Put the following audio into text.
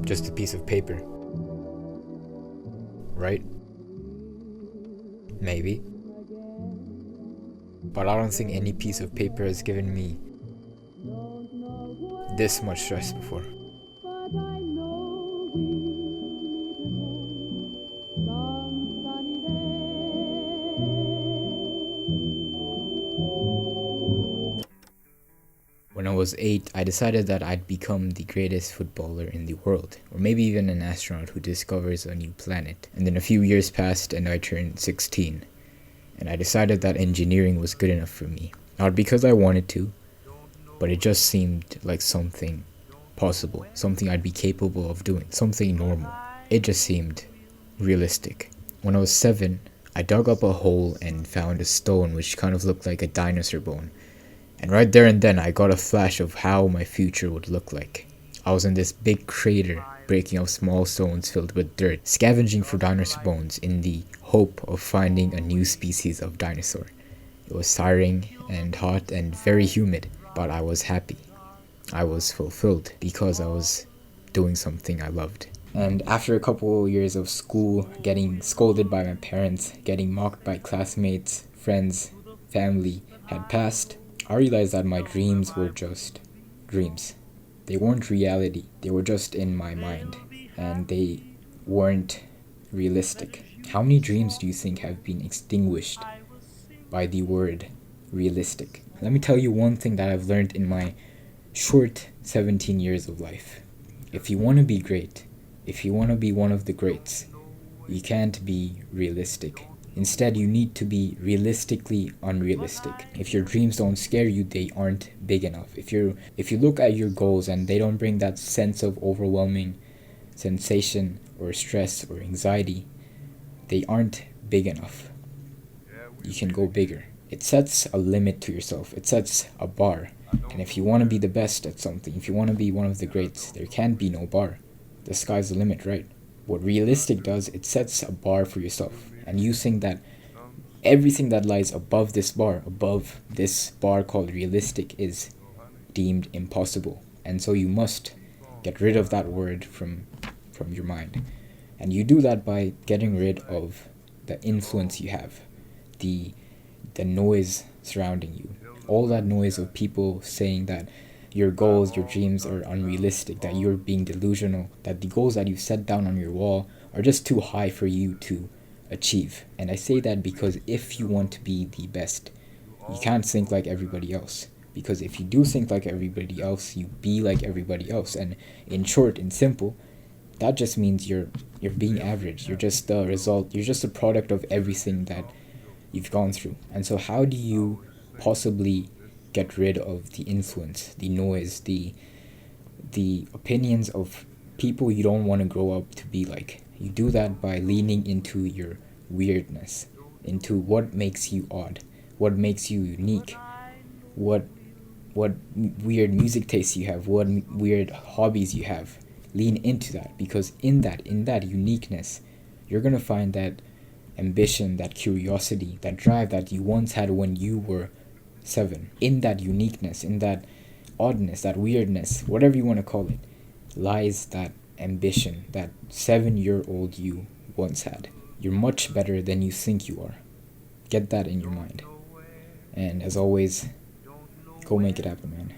just a piece of paper, right? Maybe. But I don't think any piece of paper has given me this much stress before. When I was 8, I decided that I'd become the greatest footballer in the world, or maybe even an astronaut who discovers a new planet. And then a few years passed and I turned 16, and I decided that engineering was good enough for me. Not because I wanted to, but it just seemed like something possible, something I'd be capable of doing, something normal. It just seemed realistic. When I was 7, I dug up a hole and found a stone which kind of looked like a dinosaur bone. And right there and then I got a flash of how my future would look like. I was in this big crater, breaking up small stones filled with dirt, scavenging for dinosaur bones in the hope of finding a new species of dinosaur. It was tiring and hot and very humid, but I was happy. I was fulfilled because I was doing something I loved. And after a couple years of school, getting scolded by my parents, getting mocked by classmates, friends, family had passed, I realized that my dreams were just dreams. They weren't reality. They were just in my mind. And they weren't realistic. How many dreams do you think have been extinguished by the word realistic? Let me tell you one thing that I've learned in my short 17 years of life. If you want to be great, if you want to be one of the greats, you can't be realistic. Instead, you need to be realistically unrealistic. If your dreams don't scare you, they aren't big enough. If you look at your goals and they don't bring that sense of overwhelming sensation or stress or anxiety, they aren't big enough. You can go bigger. It sets a limit to yourself. It sets a bar. And if you want to be the best at something, if you want to be one of the greats, there can be no bar. The sky's the limit, right? What realistic does, it sets a bar for yourself. And you think that everything that lies above this bar called realistic, is deemed impossible. And so you must get rid of that word from your mind. And you do that by getting rid of the influence you have, the noise surrounding you. All that noise of people saying that your goals, your dreams are unrealistic, that you're being delusional, that the goals that you set down on your wall are just too high for you to achieve. And I say that because if you want to be the best, you can't think like everybody else. Because if you do think like everybody else, you be like everybody else. And in short, in simple, that just means you're being average. You're just the result. You're just a product of everything that you've gone through. And so how do you possibly get rid of the influence, the noise, the opinions of people you don't want to grow up to be like? You do that by leaning into your weirdness, into what makes you odd, what makes you unique, what weird music tastes you have, what weird hobbies you have. Lean into that, because in that uniqueness, you're going to find that ambition, that curiosity, that drive that you once had when you were 7. In that uniqueness, in that oddness, that weirdness, whatever you want to call it, lies that ambition that 7-year-old you once had. You're much better than you think you are. Get that in your mind. And as always, go make it happen, man.